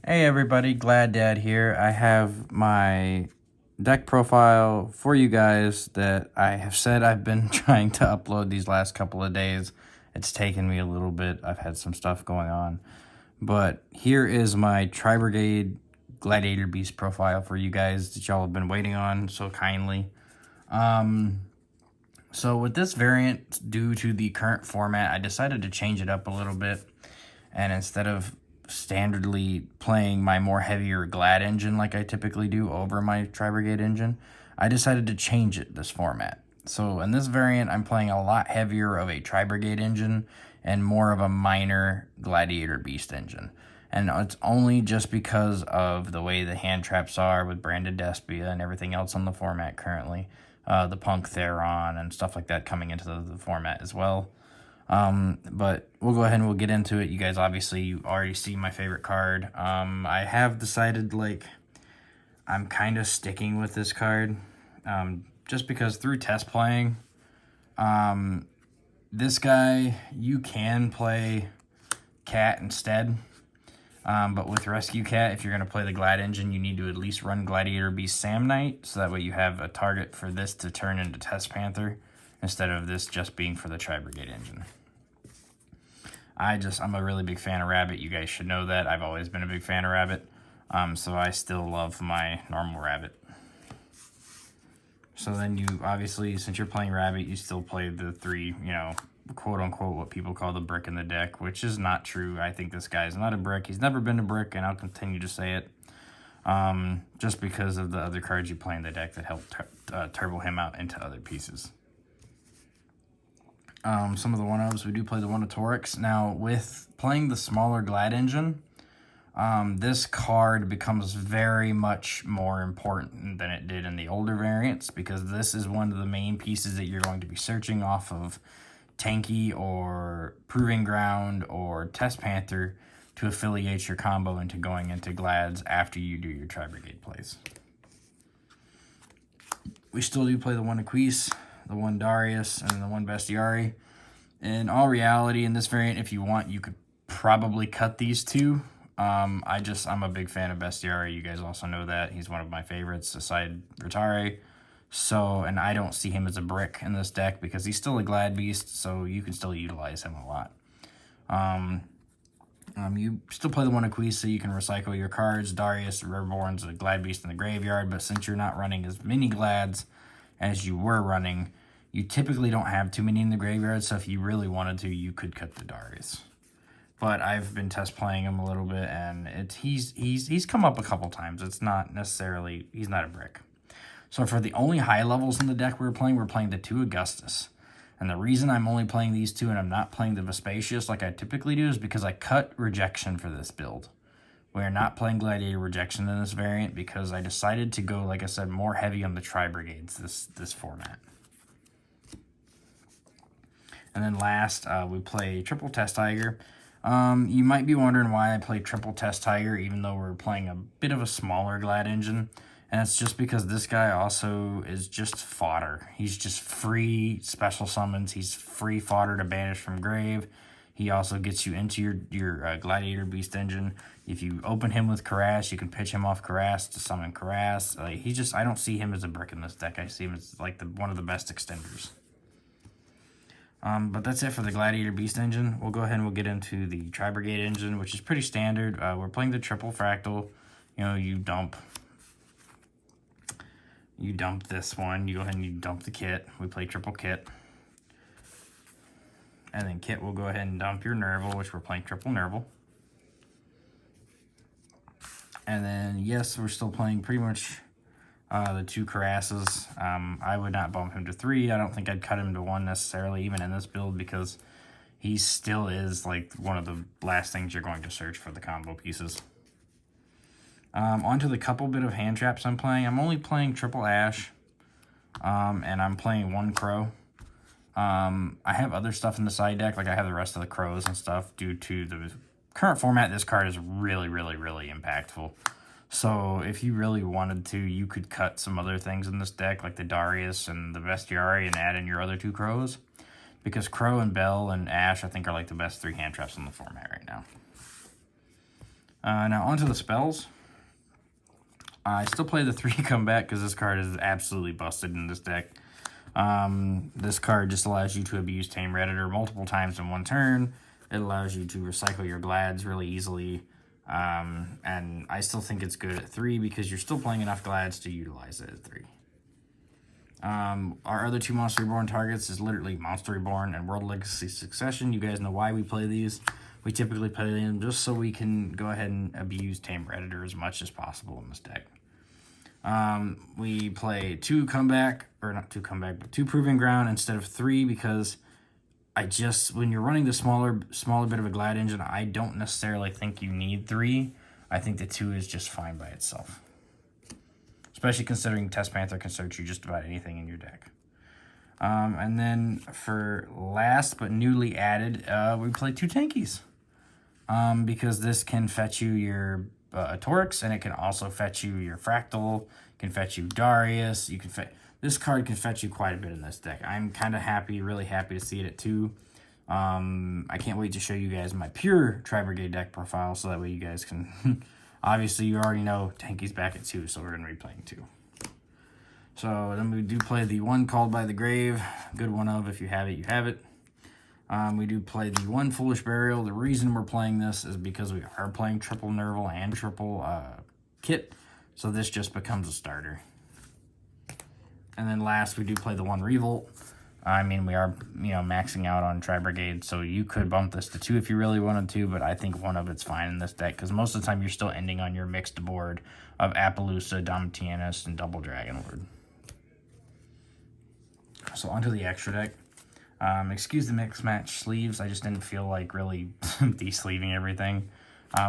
Hey everybody, Glad Dad here. I have my deck profile for you guys that I have said I've been trying to upload these last couple of days. It's taken me a little bit. I've had some stuff going on. But here is my Tri-Brigade Gladiator Beast profile for you guys that y'all have been waiting on so kindly. So with this variant, due to the current format, I decided to change it up a little bit. And instead of standardly playing my more heavier Glad engine like I typically do over my Tri-Brigade engine, I decided to change it this format. So in this variant, I'm playing a lot heavier of a Tri-Brigade engine and more of a minor Gladiator Beast engine. And it's only just because of the way the hand traps are with Branded Despia and everything else on the format currently. The Punk Theron and stuff like that coming into the format as well. But we'll go ahead and we'll get into it. You guys, obviously, you already see my favorite card. I have decided, like, I'm kind of sticking with this card, just because through test playing, this guy, you can play Cat instead. But with Rescue Cat, if you're going to play the Glad engine, you need to at least run Gladiator Beast Sam Knight, so that way you have a target for this to turn into Test Panther, instead of this just being for the Tri-Brigade engine. I'm a really big fan of Rabbit. You guys should know that. I've always been a big fan of Rabbit. So I still love my normal Rabbit. So then you, obviously, since you're playing Rabbit, you still play the three, quote-unquote, what people call the brick in the deck, which is not true. I think this guy's not a brick. He's never been a brick, and I'll continue to say it. Just because of the other cards you play in the deck that help turbo him out into other pieces. Some of the one-ofs, we do play the one of Torix. Now, with playing the smaller Glad engine, this card becomes very much more important than it did in the older variants, because this is one of the main pieces that you're going to be searching off of Tanky or Proving Ground or Test Panther to affiliate your combo into going into Glads after you do your Tri-Brigade plays. We still do play the one Aquise, the one Darius, and the one Bestiari. In all reality, in this variant, if you want, you could probably cut these two. I'm a big fan of Bestiari. You guys also know that. He's one of my favorites, aside Rotare. So, and I don't see him as a brick in this deck because he's still a Glad Beast, so you can still utilize him a lot. You still play the one Aquise, so you can recycle your cards. Darius, Reborn's a Glad Beast in the graveyard, but since you're not running as many Glads as you were running, you typically don't have too many in the graveyard, so if you really wanted to, you could cut the Darius. But I've been test playing him a little bit, and he's come up a couple times. It's not necessarily, he's not a brick. So for the only high levels in the deck we're playing the two Augustus. And the reason I'm only playing these two and I'm not playing the Vespasius like I typically do is because I cut Rejection for this build. We are not playing Gladiator Rejection in this variant because I decided to go, like I said, more heavy on the Tri-Brigades this format. And then last, we play Triple Test Tiger. You might be wondering why I play Triple Test Tiger even though we're playing a bit of a smaller Glad engine. And it's just because this guy also is just fodder. He's just free special summons. He's free fodder to banish from grave. He also gets you into your Gladiator Beast engine. If you open him with Karass, you can pitch him off Karass to summon Karass. I don't see him as a brick in this deck. I see him as like one of the best extenders. But that's it for the Gladiator Beast engine. We'll go ahead and we'll get into the Tri-Brigade engine, which is pretty standard. We're playing the triple fractal. You dump this one. You go ahead and you dump the kit. We play triple kit. And then kit will go ahead and dump your Nerval, which we're playing triple Nerval. And then, yes, we're still playing pretty much the two Karasses. I would not bump him to 3. I don't think I'd cut him to 1 necessarily, even in this build, because he still is like one of the last things you're going to search for the combo pieces. Onto the couple bit of hand traps I'm playing. I'm only playing triple Ash, and I'm playing 1 Crow. I have other stuff in the side deck, like I have the rest of the Crows and stuff. Due to the current format, this card is really, really, really impactful. So if you really wanted to, you could cut some other things in this deck, like the Darius and the Bestiari, and add in your other 2 Crows. Because Crow and Bell and Ash, I think, are like the best 3 hand traps in the format right now. Now onto the spells. I still play the 3 comeback because this card is absolutely busted in this deck. This card just allows you to abuse Tame Redditor multiple times in one turn. It allows you to recycle your Glads really easily. And I still think it's good at 3 because you're still playing enough Glads to utilize it at 3. Our other 2 Monster Reborn targets is literally Monster Reborn and World Legacy Succession. You guys know why we play these. We typically play them just so we can go ahead and abuse Tame Redditor as much as possible in this deck. We play 2 comeback, or not 2 comeback, but 2 Proving Ground instead of 3 because when you're running the smaller bit of a Glad engine, I don't necessarily think you need 3. I think the 2 is just fine by itself. Especially considering Test Panther can search you just about anything in your deck. And then for last but newly added, we play 2 Tankies. Because this can fetch you your Torix, and it can also fetch you your Fractal, can fetch you Darius. This card can fetch you quite a bit in this deck. I'm kind of happy, really happy to see it at 2. I can't wait to show you guys my pure Tri-Brigade deck profile, so that way you guys can... Obviously, you already know Tanky's back at 2, so we're going to be playing 2. So then we do play the 1 Called by the Grave. Good one of, if you have it, you have it. We do play the 1 Foolish Burial. The reason we're playing this is because we are playing triple Nerval and triple Kit, so this just becomes a starter. And then last, we do play the 1 Revolt. I mean, we are, maxing out on Tri-Brigade, so you could bump this to 2 if you really wanted to, but I think 1 of it's fine in this deck, because most of the time you're still ending on your mixed board of Appaloosa, Domitianus, and Double Dragon Lord. So onto the extra deck. Excuse the mix match sleeves, I just didn't feel like really de-sleeving everything.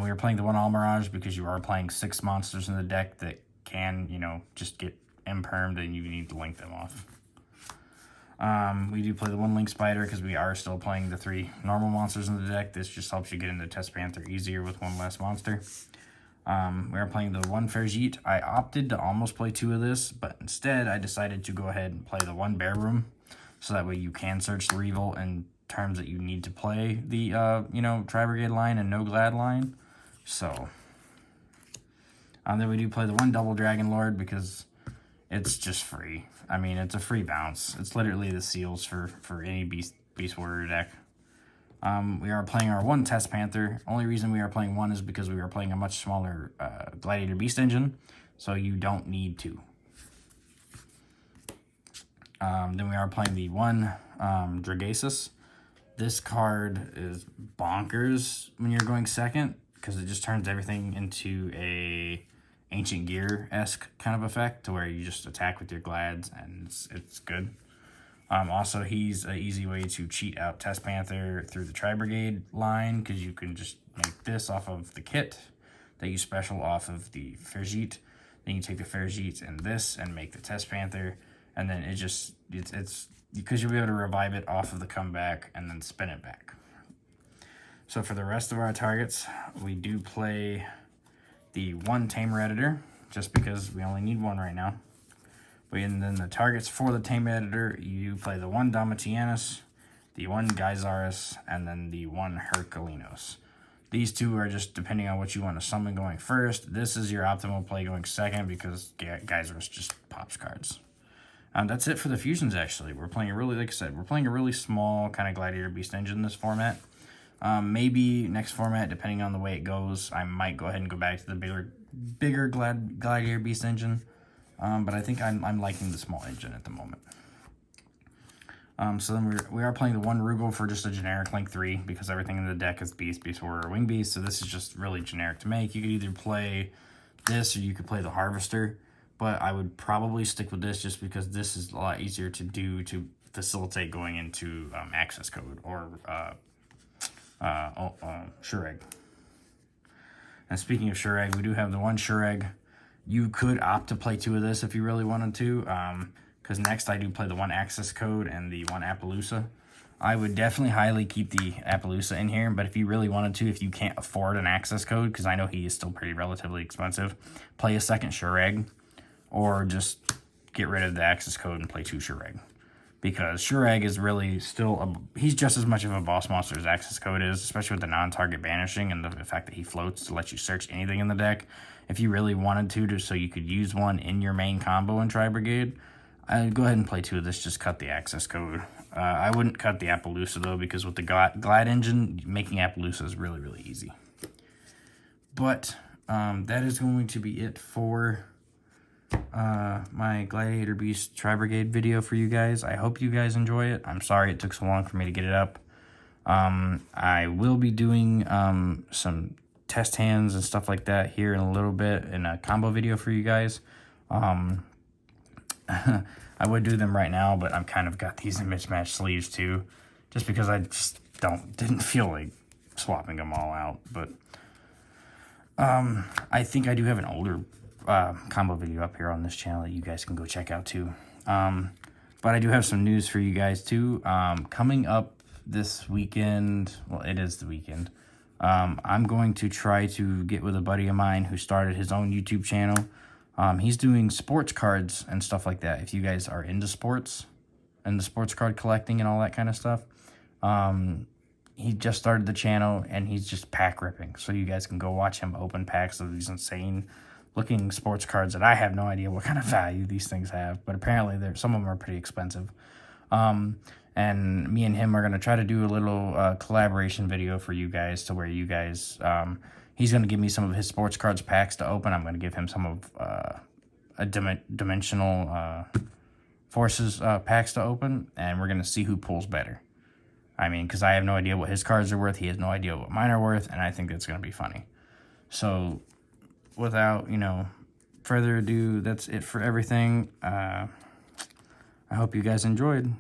We were playing the 1 Almirage because you are playing 6 monsters in the deck that can, just get impermed and you need to link them off. We do play the 1 Link Spider because we are still playing the 3 normal monsters in the deck. This just helps you get into Test Panther easier with 1 less monster. We are playing the 1 Fergite. I opted to almost play 2 of this, but instead I decided to go ahead and play the 1 Bear Room, so that way you can search the Revolt in terms that you need to play the, Tri-Brigade line and no Glad line. So, then we do play the 1 Double Dragon Lord because it's just free. I mean, it's a free bounce. It's literally the seals for any Beast Warrior deck. We are playing our 1 Test Panther. Only reason we are playing 1 is because we are playing a much smaller Gladiator Beast engine, so you don't need 2. Then we are playing the 1 Dragasis. This card is bonkers when you're going second, because it just turns everything into a Ancient Gear-esque kind of effect, to where you just attack with your Glads, and it's good. Also, he's an easy way to cheat out Test Panther through the Tri-Brigade line, because you can just make this off of the kit that you special off of the Fergite. Then you take the Fergite and this and make the Test Panther, and then it's because you'll be able to revive it off of the comeback and then spin it back. So for the rest of our targets, we do play the 1 Tame Redditor, just because we only need 1 right now. And then the targets for the Tame Redditor, you play the 1 Domitianus, the 1 Geysaris, and then the 1 Herculinos. These 2 are just depending on what you want to summon going first. This is your optimal play going second, because Geysaris just pops cards. That's it for the fusions, actually. We're playing like I said, we're playing a really small kind of Gladiator Beast engine in this format. Maybe next format, depending on the way it goes, I might go ahead and go back to the bigger Gladiator Beast engine. But I think I'm liking the small engine at the moment. So then we are playing the 1 Rugal for just a generic Link 3, because everything in the deck is Beast Warrior, or Wing Beast, so this is just really generic to make. You could either play this, or you could play the Harvester, but I would probably stick with this just because this is a lot easier to do to facilitate going into access code or Shureg. And speaking of Shureg, we do have the 1 Shureg. You could opt to play 2 of this if you really wanted to, because next I do play the 1 Access Code and the 1 Appaloosa. I would definitely highly keep the Appaloosa in here, but if you really wanted to, if you can't afford an Access Code, because I know he is still pretty relatively expensive, play a 2nd Shureg, or just get rid of the Access Code and play 2 Shureg. because Shurag is really still he's just as much of a boss monster as Access Code is, especially with the non-target banishing and the fact that he floats to let you search anything in the deck. If you really wanted to, just so you could use one in your main combo in Tri-Brigade, I'd go ahead and play 2 of this, just cut the Access Code. I wouldn't cut the Appaloosa, though, because with the Glad engine, making Appaloosa is really, really easy. But that is going to be it for my Gladiator Beast Tri-Brigade video for you guys. I hope you guys enjoy it. I'm sorry it took so long for me to get it up. I will be doing some test hands and stuff like that here in a little bit in a combo video for you guys. I would do them right now, but I'm kind of got these in mismatched sleeves too, just because I just didn't feel like swapping them all out. But I think I do have an older combo video up here on this channel that you guys can go check out too. But I do have some news for you guys too. Coming up this weekend, well, it is the weekend. I'm going to try to get with a buddy of mine who started his own YouTube channel. He's doing sports cards and stuff like that. If you guys are into sports and the sports card collecting and all that kind of stuff, he just started the channel and he's just pack ripping. So you guys can go watch him open packs of these insane looking sports cards that I have no idea what kind of value these things have, but apparently some of them are pretty expensive. And me and him are going to try to do a little collaboration video for you guys, to where you guys, he's going to give me some of his sports cards packs to open. I'm going to give him some of dimensional forces packs to open, and we're going to see who pulls better. I mean, because I have no idea what his cards are worth. He has no idea what mine are worth, and I think that's going to be funny. So without, further ado, that's it for everything. I hope you guys enjoyed.